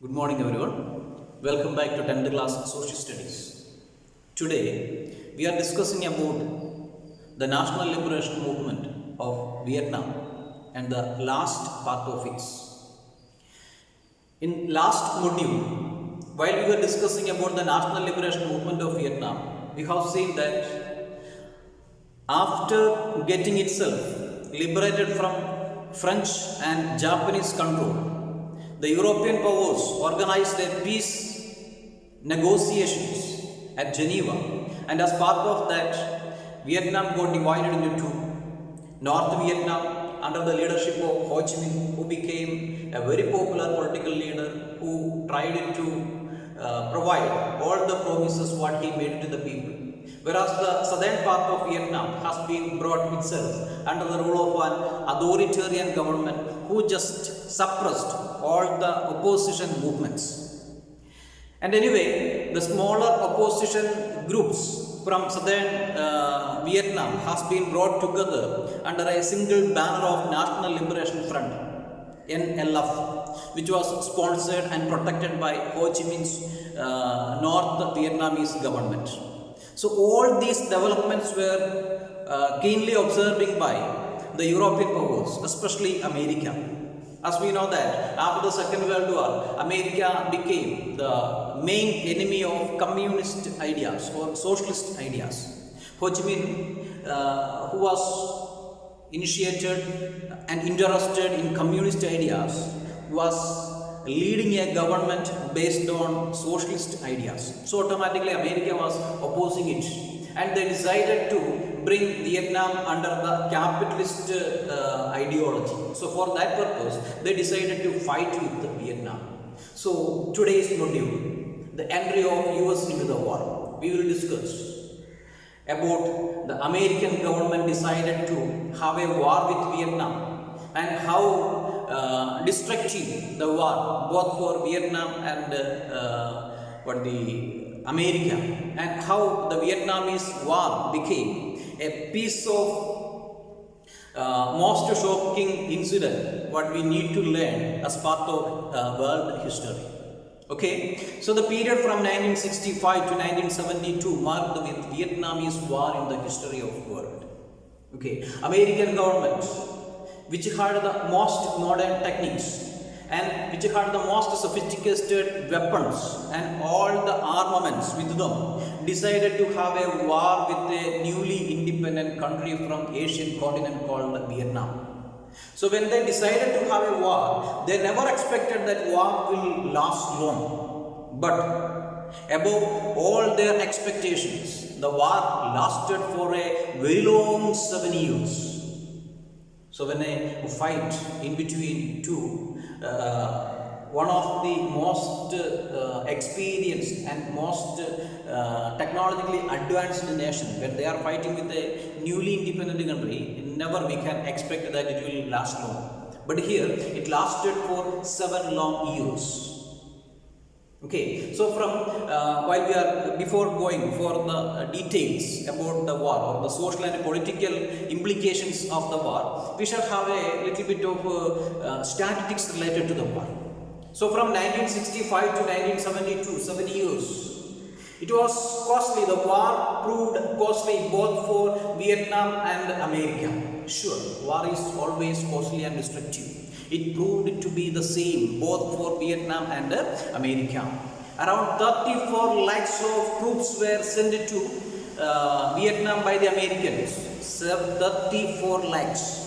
Good morning everyone. Welcome back to 10th class Social Studies. Today we are discussing about the national liberation movement of Vietnam and the last part of it. In last module, while we were discussing about the national liberation movement of Vietnam, we have seen that after getting itself liberated from French and Japanese control, the European powers organized a peace negotiations at Geneva, and as part of that, Vietnam got divided into two. North Vietnam, under the leadership of Ho Chi Minh, who became a very popular political leader who tried to provide all the promises what he made to the people. Whereas the southern part of Vietnam has been brought itself under the rule of an authoritarian government who just suppressed all the opposition movements. And anyway, the smaller opposition groups from southern Vietnam has been brought together under a single banner of National Liberation Front, NLF, which was sponsored and protected by Ho Chi Minh's North Vietnamese government. So all these developments were keenly observing by the European powers, especially America. As we know that after the Second World War, America became the main enemy of communist ideas or socialist ideas. Ho Chi Minh, who was initiated and interested in communist ideas, was leading a government based on socialist ideas. So automatically America was opposing it, and they decided to bring Vietnam under the capitalist ideology. So for that purpose, they decided to fight with Vietnam. So today's module, the entry of US into the war, we will discuss about the American government decided to have a war with Vietnam and how destructive the war both for Vietnam and the America, and how the Vietnamese war became a piece of most shocking incident what we need to learn as part of world history. Okay, so the period from 1965 to 1972 marked the Vietnamese war in the history of world. Okay, American government, which had the most modern techniques and which had the most sophisticated weapons and all the armaments with them, decided to have a war with a newly independent country from Asian continent called Vietnam. So when they decided to have a war, they never expected that war will last long. But above all their expectations, the war lasted for a very long 7 years. So when a fight in between two, one of the most experienced and most technologically advanced nation, when they are fighting with a newly independent country, never we can expect that it will last long. But here it lasted for 7 long years. Okay, so from while we are before going for the details about the war or the social and political implications of the war, we shall have a little bit of statistics related to the war. So from 1965 to 1972, 7 years, it was costly. The war proved costly both for Vietnam and America. Sure, war is always costly and destructive. It proved to be the same both for Vietnam and America. Around 34 lakhs of troops were sent to Vietnam by the Americans. 34 lakhs.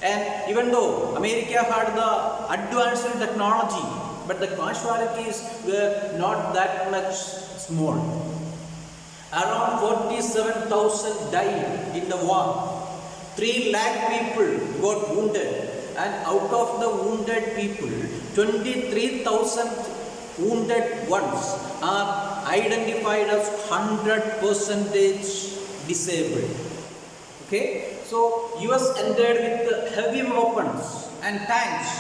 And even though America had the advanced technology, but the casualties were not that much small. Around 47,000 died in the war. 3 lakh people got wounded. And out of the wounded people, 23,000 wounded ones are identified as 100% disabled. Okay, so US entered with heavy weapons and tanks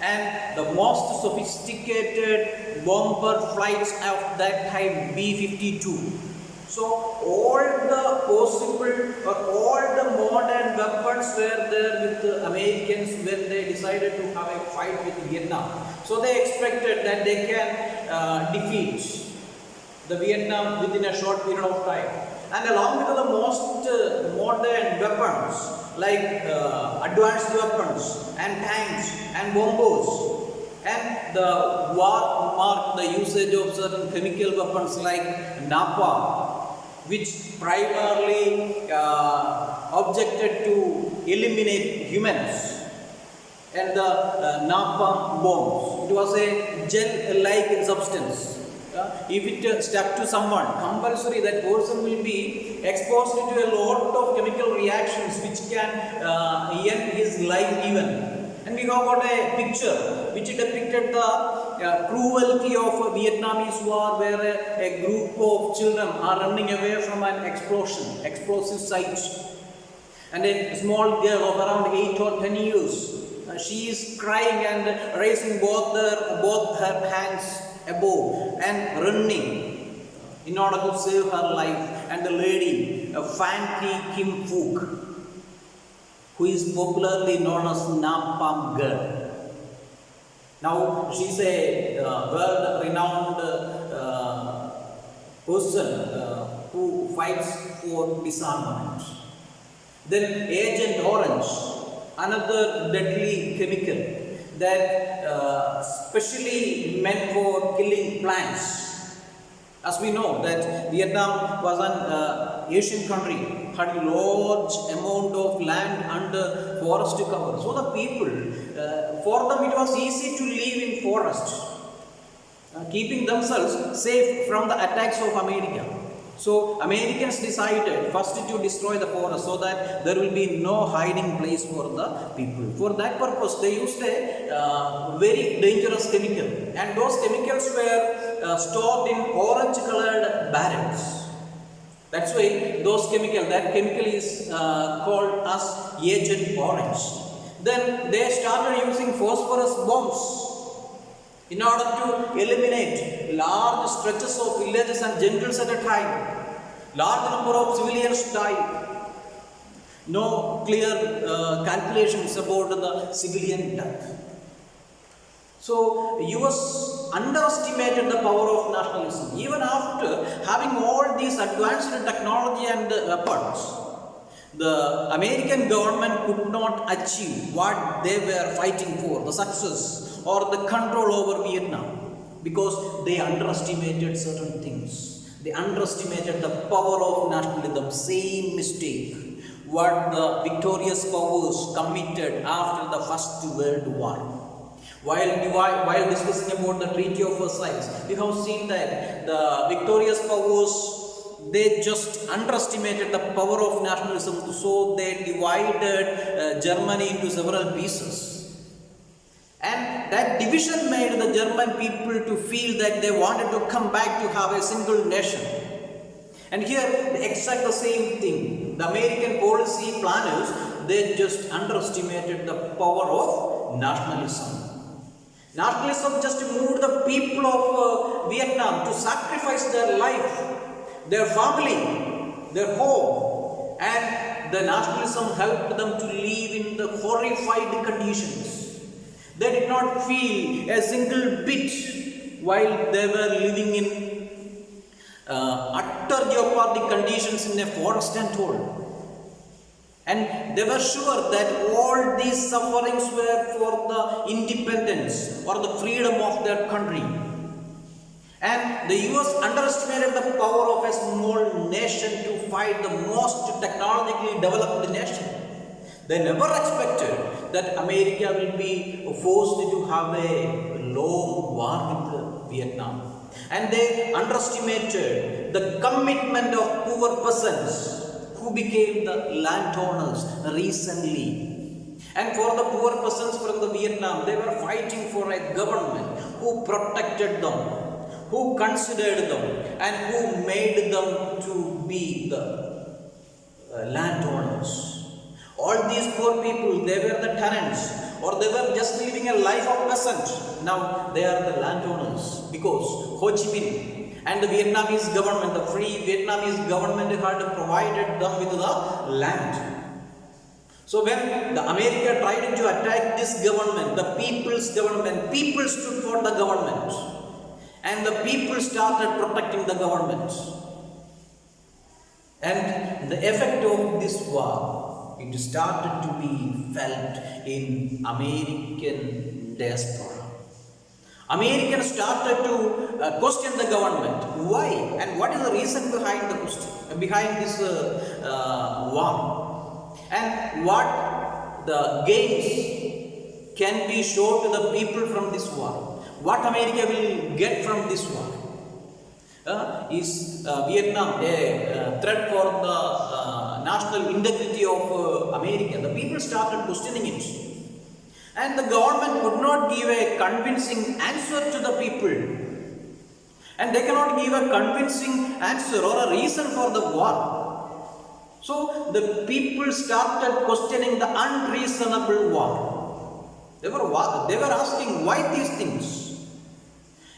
and the most sophisticated bomber flights of that time, B-52. So all the possible or all the modern weapons were there with the Americans when they decided to have a fight with Vietnam. So they expected that they can defeat the Vietnam within a short period of time. And along with the most modern weapons like advanced weapons and tanks and bombers, and the war marked the usage of certain chemical weapons like napalm, which primarily objected to eliminate humans, and the napalm bombs. It was a gel-like substance. If it stuck to someone, compulsory that person will be exposed to a lot of chemical reactions which can end his life even. And we have got a picture which depicted the cruelty of a Vietnamese war, where a group of children are running away from an explosive site. And a small girl of around 8 or 10 years, she is crying and raising both her hands above and running in order to save her life. And the lady, Phan Thi Kim Phuc, who is popularly known as Napalm Girl. Now she is a world-renowned person who fights for disarmament. Then Agent Orange, another deadly chemical that specially meant for killing plants. As we know that Vietnam was an Asian country, had a large amount of land under forest cover. So the people, for them it was easy to live in forests, keeping themselves safe from the attacks of America. So Americans decided first to destroy the forest so that there will be no hiding place for the people. For that purpose, they used a very dangerous chemical, and those chemicals were stored in orange-colored barrels. That's why that chemical is called as Agent Orange. Then they started using phosphorus bombs in order to eliminate large stretches of villages and jungles at a time. Large number of civilians died. No clear calculations about the civilian death. So US underestimated the power of nationalism. Even after having all these advanced technology and weapons, the American government could not achieve what they were fighting for, the success or the control over Vietnam, because they underestimated certain things. They underestimated the power of nationalism. Same mistake what the victorious powers committed after the First World War. While discussing about the Treaty of Versailles, we have seen that the victorious powers, they just underestimated the power of nationalism, so they divided Germany into several pieces. And that division made the German people to feel that they wanted to come back to have a single nation. And here, exact the same thing. The American policy planners, they just underestimated the power of nationalism. Nationalism just moved the people of Vietnam to sacrifice their life, their family, their home, and the nationalism helped them to live in the horrified conditions. They did not feel a single bit while they were living in utter jeopardy conditions in a forest and all. And they were sure that all these sufferings were for the independence or the freedom of their country. And the US underestimated the power of a small nation to fight the most technologically developed nation. They never expected that America will be forced to have a long war with Vietnam. And they underestimated the commitment of poor peasants who became the landowners recently. And for the poor peasants from the Vietnam, they were fighting for a government who protected them, who considered them, and who made them to be the landowners. All these poor people, they were the tenants, or they were just living a life of peasant. Now they are the landowners, because Ho Chi Minh and the Vietnamese government, the free Vietnamese government, had provided them with the land. So when the America tried to attack this government, the people's government, people stood for the government. And the people started protecting the government. And the effect of this war, it started to be felt in American diaspora. Americans started to question the government. Why? And what is the reason behind the question, behind this war? And what the gains can be shown to the people from this war? What America will get from this war? Is Vietnam a threat for the national integrity of America? The people started questioning it. And the government could not give a convincing answer to the people. And they cannot give a convincing answer or a reason for the war. So the people started questioning the unreasonable war. They were asking why these things.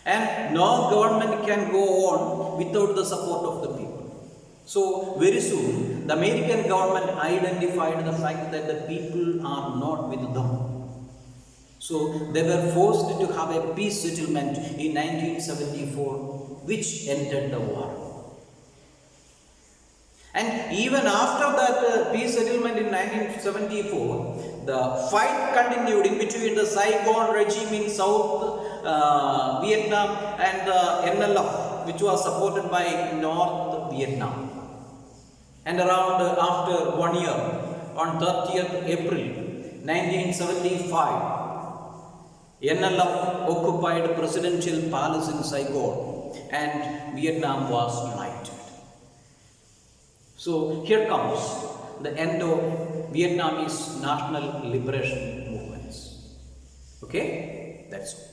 And no government can go on without the support of the people. So very soon the American government identified the fact that the people are not with them. So they were forced to have a peace settlement in 1974, which ended the war. And even after that peace settlement in 1974, the fight continued in between the Saigon regime in South Vietnam and the NLF, which was supported by North Vietnam. And around after 1 year, on 30th April 1975, NLF occupied presidential palace in Saigon and Vietnam was united. So here comes the end of Vietnamese national liberation movements. Okay, that's all.